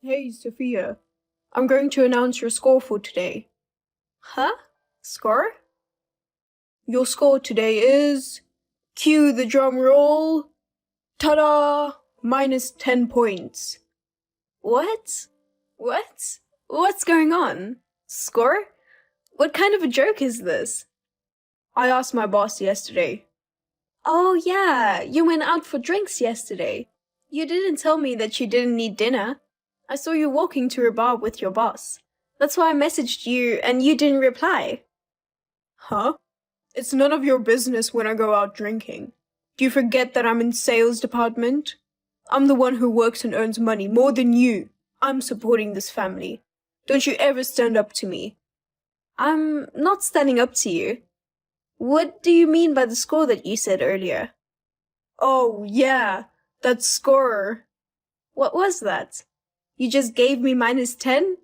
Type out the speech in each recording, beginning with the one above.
Hey, Sophia. I'm going to announce your score for today. Huh? Score? Your score today is... Cue the drum roll. Ta-da! Minus 10 points. What? What? What's going on? Score? What kind of a joke is this? I asked my boss yesterday. Oh yeah, you went out for drinks yesterday. You didn't tell me that you didn't need dinner. I saw you walking to a bar with your boss. That's why I messaged you and you didn't reply. Huh? It's none of your business when I go out drinking. Do you forget that I'm in sales department? I'm the one who works and earns money more than you. I'm supporting this family. Don't you ever stand up to me. I'm not standing up to you. What do you mean by the score that you said earlier? Oh, yeah, that score. What was that? You just gave me minus 10?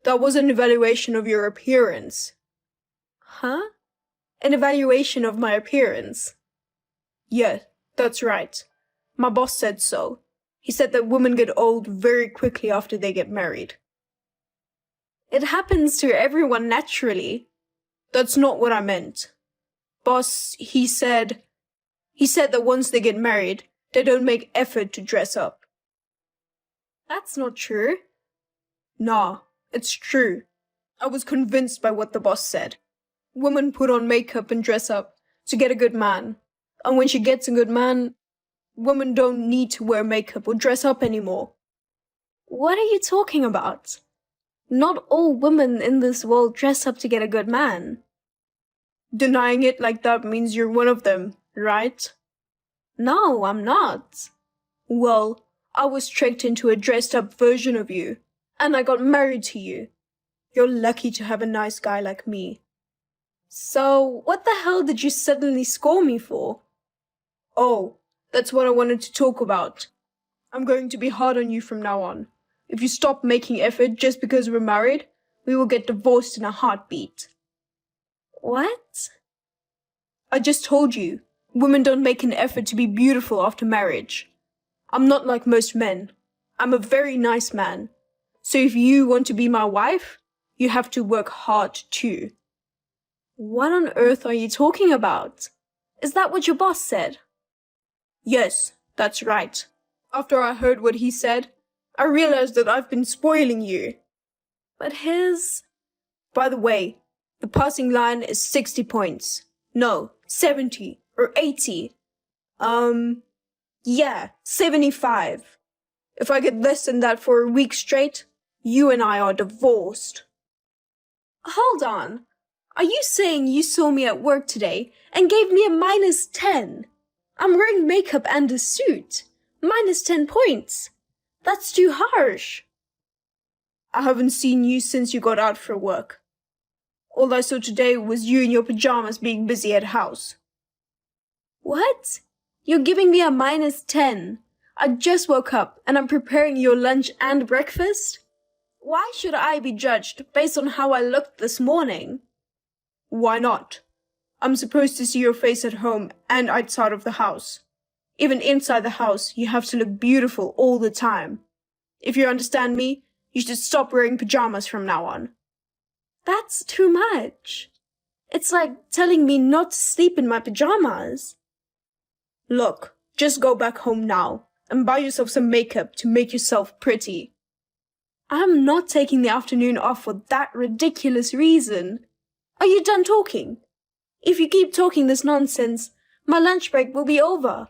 That was an evaluation of your appearance. Huh? An evaluation of my appearance? Yeah, that's right. My boss said so. He said that women get old very quickly after they get married. It happens to everyone naturally. That's not what I meant. Boss, he said that once they get married, they don't make effort to dress up. That's not true. Nah, it's true. I was convinced by what the boss said. Women put on makeup and dress up to get a good man. And when she gets a good man, women don't need to wear makeup or dress up anymore. What are you talking about? Not all women in this world dress up to get a good man. Denying it like that means you're one of them, right? No, I'm not. Well, I was tricked into a dressed up version of you, and I got married to you. You're lucky to have a nice guy like me. So, what the hell did you suddenly score me for? Oh, that's what I wanted to talk about. I'm going to be hard on you from now on. If you stop making effort just because we're married, we will get divorced in a heartbeat. What? I just told you, women don't make an effort to be beautiful after marriage. I'm not like most men. I'm a very nice man. So if you want to be my wife, you have to work hard too. What on earth are you talking about? Is that what your boss said? Yes, that's right. After I heard what he said, I realized that I've been spoiling you. But By the way, the passing line is 60 points. No, 70 or 80. Yeah, 75. If I get less than that for a week straight, you and I are divorced. Hold on. Are you saying you saw me at work today and gave me a minus 10? I'm wearing makeup and a suit. Minus 10 points. That's too harsh. I haven't seen you since you got out for work. All I saw today was you in your pajamas being busy at house. What? You're giving me a minus 10. I just woke up and I'm preparing your lunch and breakfast? Why should I be judged based on how I looked this morning? Why not? I'm supposed to see your face at home and outside of the house. Even inside the house, you have to look beautiful all the time. If you understand me, you should stop wearing pajamas from now on. That's too much. It's like telling me not to sleep in my pajamas. Look, just go back home now and buy yourself some makeup to make yourself pretty. I'm not taking the afternoon off for that ridiculous reason. Are you done talking? If you keep talking this nonsense, my lunch break will be over.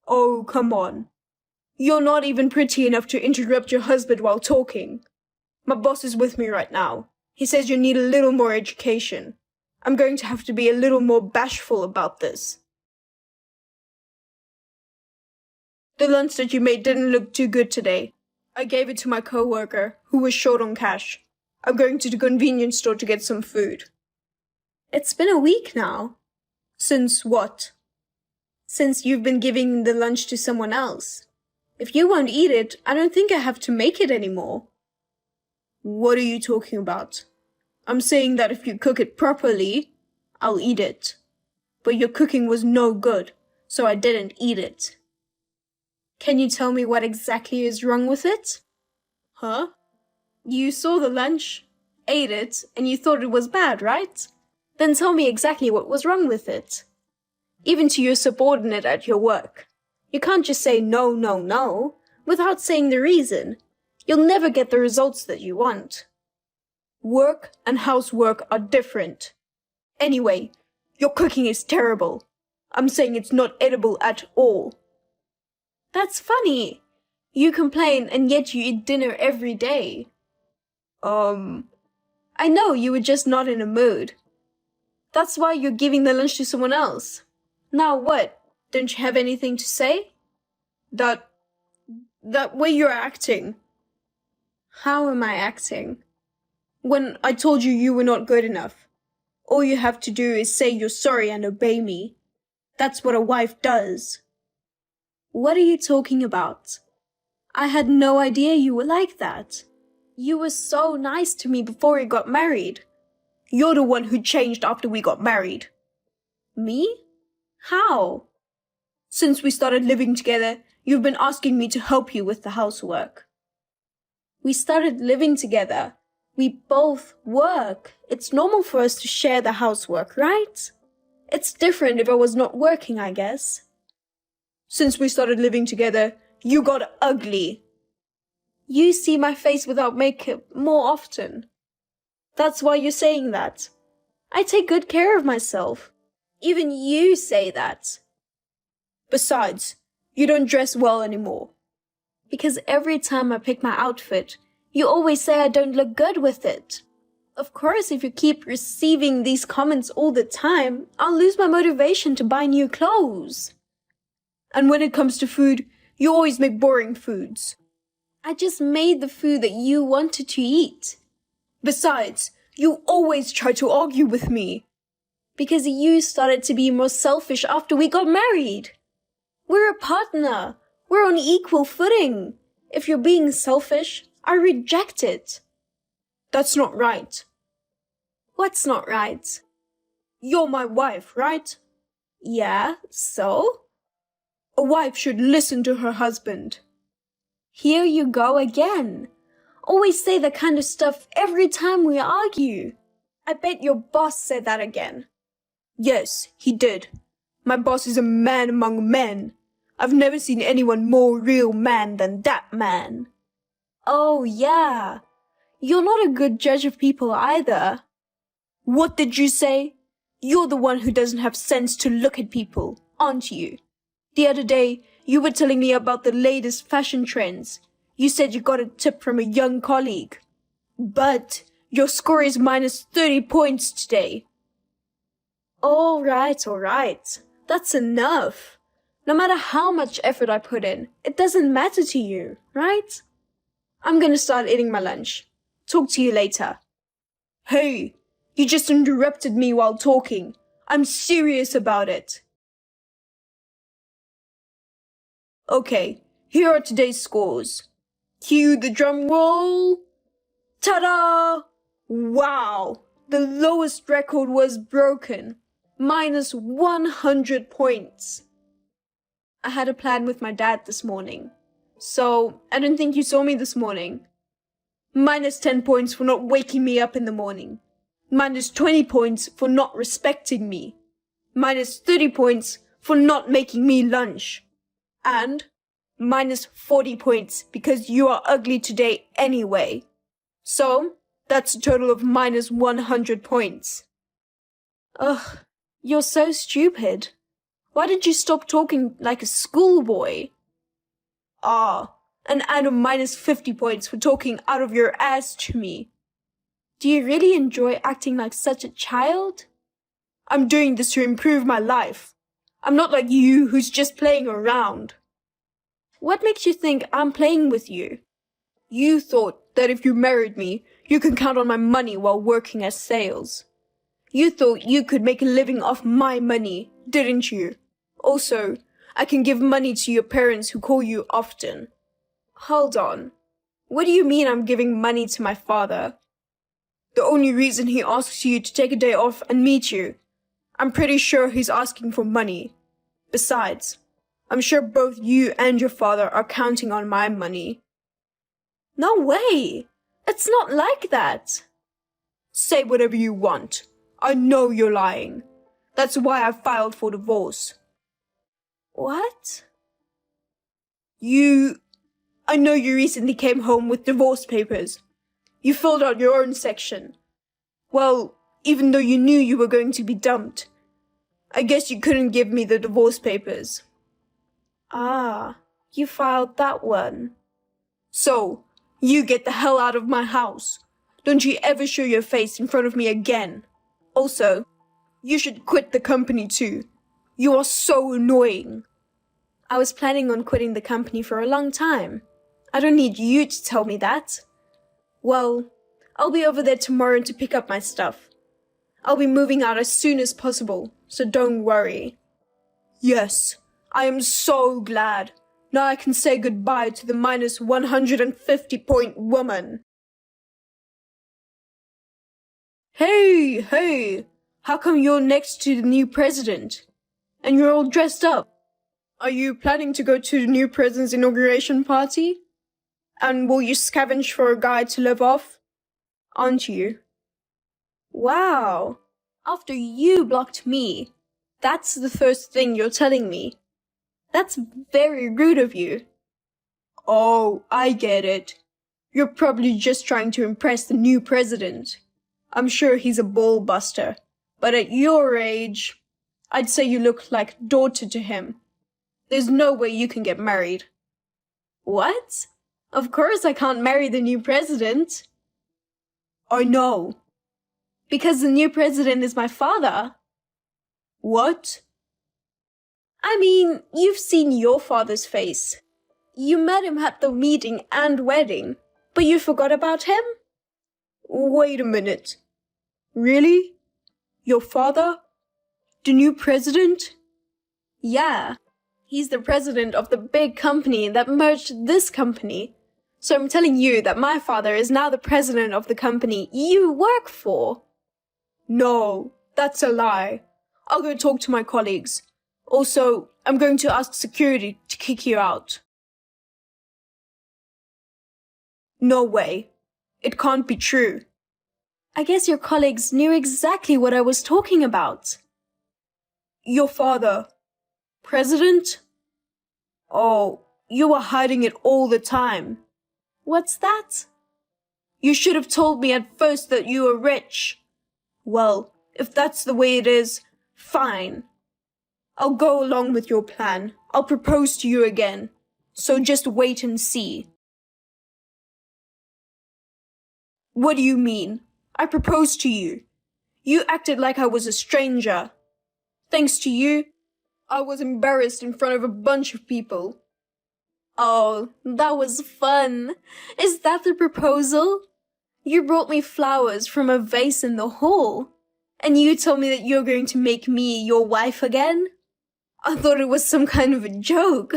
Oh, come on. You're not even pretty enough to interrupt your husband while talking. My boss is with me right now. He says you need a little more education. I'm going to have to be a little more bashful about this. The lunch that you made didn't look too good today. I gave it to my coworker, who was short on cash. I'm going to the convenience store to get some food. It's been a week now. Since what? Since you've been giving the lunch to someone else. If you won't eat it, I don't think I have to make it anymore. What are you talking about? I'm saying that if you cook it properly, I'll eat it. But your cooking was no good, so I didn't eat it. Can you tell me what exactly is wrong with it? Huh? You saw the lunch, ate it, and you thought it was bad, right? Then tell me exactly what was wrong with it. Even to your subordinate at your work. You can't just say no, no, no, without saying the reason. You'll never get the results that you want. Work and housework are different. Anyway, your cooking is terrible. I'm saying it's not edible at all. That's funny. You complain and yet you eat dinner every day. I know you were just not in a mood. That's why you're giving the lunch to someone else. Now what? Don't you have anything to say? That way you're acting. How am I acting? When I told you you were not good enough. All you have to do is say you're sorry and obey me. That's what a wife does. What are you talking about? I had no idea you were like that. You were so nice to me before we got married. You're the one who changed after we got married. Me? How? Since we started living together, you've been asking me to help you with the housework. We started living together. We both work. It's normal for us to share the housework, right? It's different if I was not working, I guess. Since we started living together, you got ugly. You see my face without makeup more often. That's why you're saying that. I take good care of myself. Even you say that. Besides, you don't dress well anymore. Because every time I pick my outfit, you always say I don't look good with it. Of course, if you keep receiving these comments all the time, I'll lose my motivation to buy new clothes. And when it comes to food, you always make boring foods. I just made the food that you wanted to eat. Besides, you always try to argue with me. Because you started to be more selfish after we got married. We're a partner. We're on equal footing. If you're being selfish, I reject it. That's not right. What's not right? You're my wife, right? Yeah, so? A wife should listen to her husband. Here you go again. Always say that kind of stuff every time we argue. I bet your boss said that again. Yes, he did. My boss is a man among men. I've never seen anyone more real man than that man. Oh, yeah. You're not a good judge of people either. What did you say? You're the one who doesn't have sense to look at people, aren't you? The other day, you were telling me about the latest fashion trends. You said you got a tip from a young colleague. But your score is minus 30 points today. All right. That's enough. No matter how much effort I put in, it doesn't matter to you, right? I'm gonna start eating my lunch. Talk to you later. Hey, you just interrupted me while talking. I'm serious about it. Okay, here are today's scores. Cue the drum roll. Ta-da! Wow, the lowest record was broken. Minus 100 points. I had a plan with my dad this morning. So, I don't think you saw me this morning. Minus 10 points for not waking me up in the morning. Minus 20 points for not respecting me. Minus 30 points for not making me lunch. And minus 40 points because you are ugly today anyway. So, that's a total of minus 100 points. Ugh, you're so stupid. Why did you stop talking like a schoolboy? And add a minus 50 points for talking out of your ass to me. Do you really enjoy acting like such a child? I'm doing this to improve my life. I'm not like you who's just playing around. What makes you think I'm playing with you? You thought that if you married me, you could count on my money while working as sales. You thought you could make a living off my money, didn't you? Also, I can give money to your parents who call you often. Hold on. What do you mean I'm giving money to my father? The only reason he asks you to take a day off and meet you, I'm pretty sure he's asking for money. Besides, I'm sure both you and your father are counting on my money. No way! It's not like that. Say whatever you want. I know you're lying. That's why I filed for divorce. What? I know you recently came home with divorce papers. You filled out your own section. Well, even though you knew you were going to be dumped, I guess you couldn't give me the divorce papers. Ah, you filed that one. So, you get the hell out of my house. Don't you ever show your face in front of me again. Also, you should quit the company too. You are so annoying. I was planning on quitting the company for a long time. I don't need you to tell me that. Well, I'll be over there tomorrow to pick up my stuff. I'll be moving out as soon as possible, so don't worry. Yes, I am so glad. Now I can say goodbye to the minus 150-point woman. Hey, how come you're next to the new president? And you're all dressed up? Are you planning to go to the new president's inauguration party? And will you scavenge for a guy to live off? Aren't you? Wow, after you blocked me, that's the first thing you're telling me. That's very rude of you. Oh, I get it. You're probably just trying to impress the new president. I'm sure he's a ball buster, but at your age, I'd say you look like daughter to him. There's no way you can get married. What? Of course I can't marry the new president. I know. Because the new president is my father. What? I mean, you've seen your father's face. You met him at the meeting and wedding, but you forgot about him? Wait a minute. Really? Your father? The new president? Yeah. He's the president of the big company that merged this company. So I'm telling you that my father is now the president of the company you work for. No, that's a lie. I'll go talk to my colleagues. Also, I'm going to ask security to kick you out. No way. It can't be true. I guess your colleagues knew exactly what I was talking about. Your father, president? Oh, you were hiding it all the time. What's that? You should have told me at first that you were rich. Well, if that's the way it is, fine. I'll go along with your plan. I'll propose to you again. So just wait and see. What do you mean? I proposed to you. You acted like I was a stranger. Thanks to you, I was embarrassed in front of a bunch of people. Oh, that was fun. Is that the proposal? You brought me flowers from a vase in the hall. And you told me that you're going to make me your wife again? I thought it was some kind of a joke.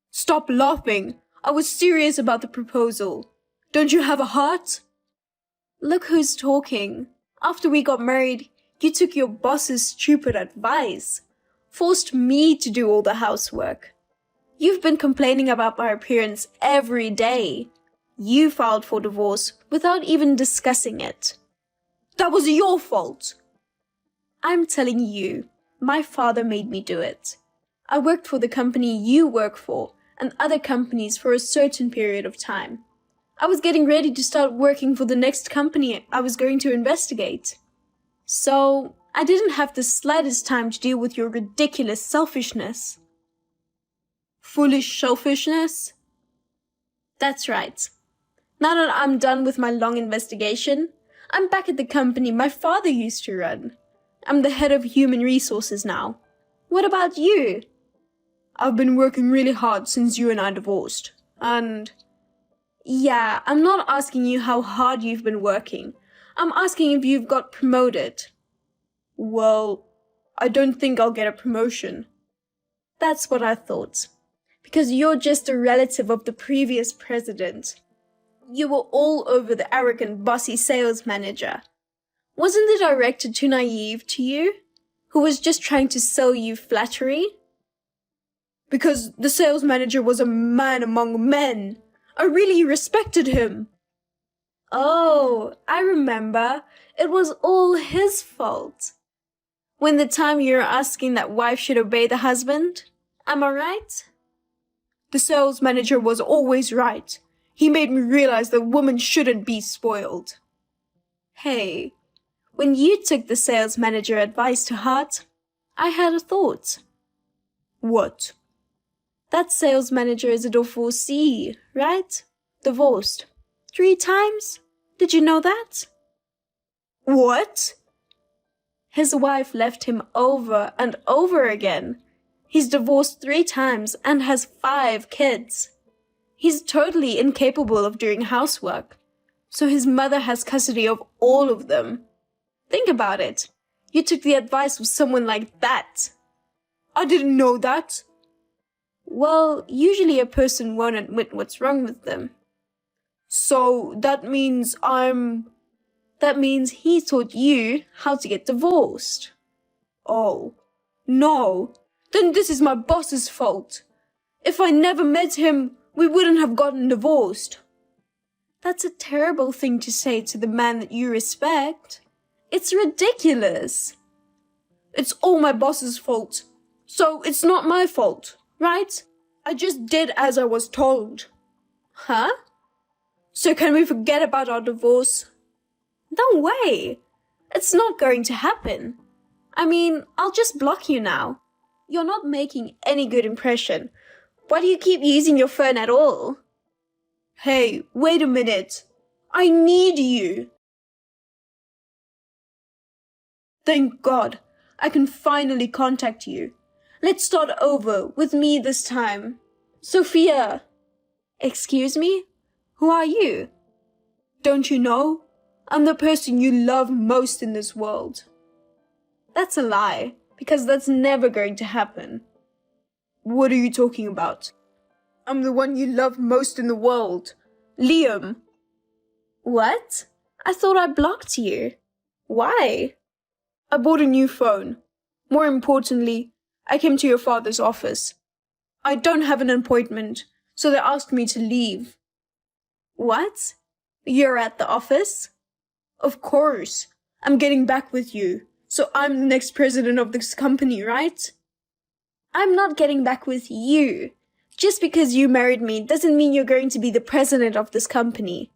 Stop laughing. I was serious about the proposal. Don't you have a heart? Look who's talking. After we got married, you took your boss's stupid advice. Forced me to do all the housework. You've been complaining about my appearance every day. You filed for divorce without even discussing it. That was your fault. I'm telling you, my father made me do it. I worked for the company you work for and other companies for a certain period of time. I was getting ready to start working for the next company I was going to investigate. So, I didn't have the slightest time to deal with your ridiculous selfishness. Foolish selfishness? That's right. Now that I'm done with my long investigation, I'm back at the company my father used to run. I'm the head of human resources now. What about you? I've been working really hard since you and I divorced. And... yeah, I'm not asking you how hard you've been working. I'm asking if you've got promoted. Well, I don't think I'll get a promotion. That's what I thought. Because you're just a relative of the previous president. You were all over the arrogant, bossy sales manager. Wasn't the director too naive to you? Who was just trying to sell you flattery? Because the sales manager was a man among men. I really respected him. Oh, I remember. It was all his fault. When the time you were asking that wife should obey the husband, am I right? The sales manager was always right. He made me realize that women shouldn't be spoiled. Hey, when you took the sales manager advice to heart, I had a thought. What? That sales manager is a divorcee, right? Divorced. 3 times? Did you know that? What? His wife left him over and over again. He's divorced 3 times and has 5 kids. He's totally incapable of doing housework, so his mother has custody of all of them. Think about it. You took the advice of someone like that. I didn't know that. Well, usually a person won't admit what's wrong with them. So that means That means he taught you how to get divorced. Oh, no. Then this is my boss's fault. If I never met him, we wouldn't have gotten divorced. That's a terrible thing to say to the man that you respect. It's ridiculous. It's all my boss's fault. So it's not my fault, right? I just did as I was told. Huh? So can we forget about our divorce? No way. It's not going to happen. I mean, I'll just block you now. You're not making any good impression. Why do you keep using your phone at all? Hey, wait a minute. I need you. Thank God. I can finally contact you. Let's start over with me this time. Sophia. Excuse me? Who are you? Don't you know? I'm the person you love most in this world. That's a lie, because that's never going to happen. What are you talking about? I'm the one you love most in the world. Liam. What? I thought I blocked you. Why? I bought a new phone. More importantly, I came to your father's office. I don't have an appointment, so they asked me to leave. What? You're at the office? Of course. I'm getting back with you, so I'm the next president of this company, right? I'm not getting back with you. Just because you married me doesn't mean you're going to be the president of this company.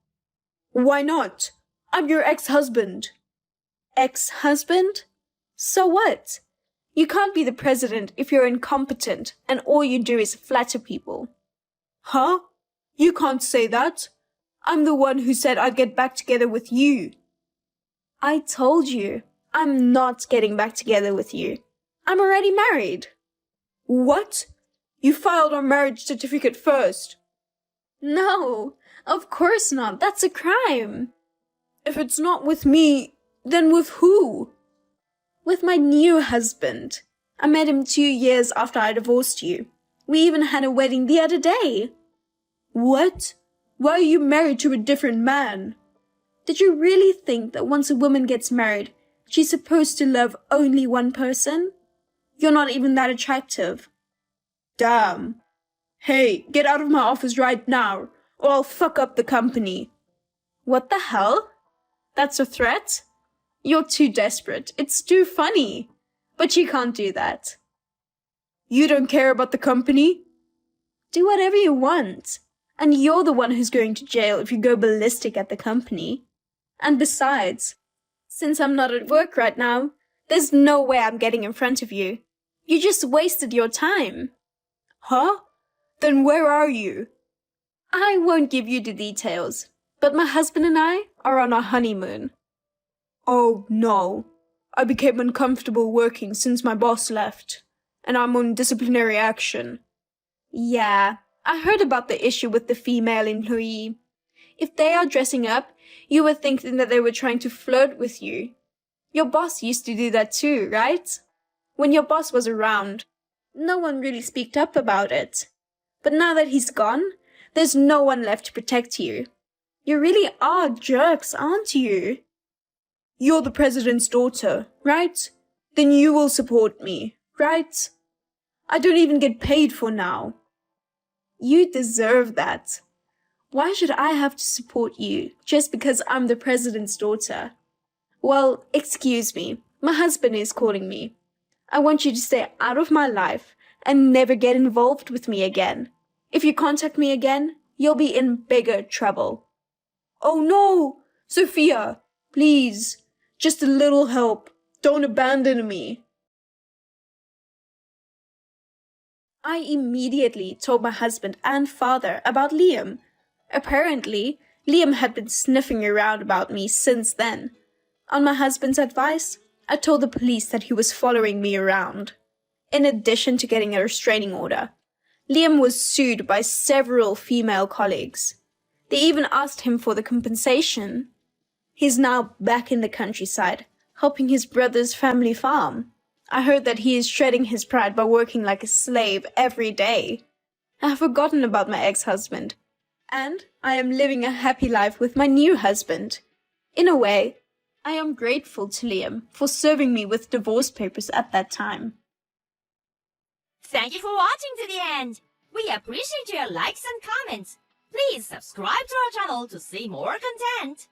Why not? I'm your ex-husband. Ex-husband? So what? You can't be the president if you're incompetent and all you do is flatter people. Huh? You can't say that. I'm the one who said I'd get back together with you. I told you, I'm not getting back together with you. I'm already married. What? You filed our marriage certificate first. No, of course not. That's a crime. If it's not with me, then with who? With my new husband. I met him 2 years after I divorced you. We even had a wedding the other day. What? Why are you married to a different man? Did you really think that once a woman gets married, she's supposed to love only one person? You're not even that attractive. Damn. Hey, get out of my office right now, or I'll fuck up the company. What the hell? That's a threat? You're too desperate. It's too funny. But you can't do that. You don't care about the company? Do whatever you want. And you're the one who's going to jail if you go ballistic at the company. And besides, since I'm not at work right now, there's no way I'm getting in front of you. You just wasted your time. Huh? Then where are you? I won't give you the details, but my husband and I are on our honeymoon. Oh, no. I became uncomfortable working since my boss left, and I'm on disciplinary action. Yeah, I heard about the issue with the female employee. If they are dressing up, you were thinking that they were trying to flirt with you. Your boss used to do that too, right? When your boss was around, no one really speaked up about it. But now that he's gone, there's no one left to protect you. You really are jerks, aren't you? You're the president's daughter, right? Then you will support me, right? I don't even get paid for now. You deserve that. Why should I have to support you just because I'm the president's daughter? Well, excuse me. My husband is calling me. I want you to stay out of my life and never get involved with me again. If you contact me again, you'll be in bigger trouble. Oh no! Sophia, please, just a little help. Don't abandon me. I immediately told my husband and father about Liam. Apparently, Liam had been sniffing around about me since then. On my husband's advice, I told the police that he was following me around. In addition to getting a restraining order, Liam was sued by several female colleagues. They even asked him for the compensation. He's now back in the countryside, helping his brother's family farm. I heard that he is shredding his pride by working like a slave every day. I have forgotten about my ex-husband, and I am living a happy life with my new husband. In a way, I am grateful to Liam for serving me with divorce papers at that time. Thank you for watching to the end. We appreciate your likes and comments. Please subscribe to our channel to see more content.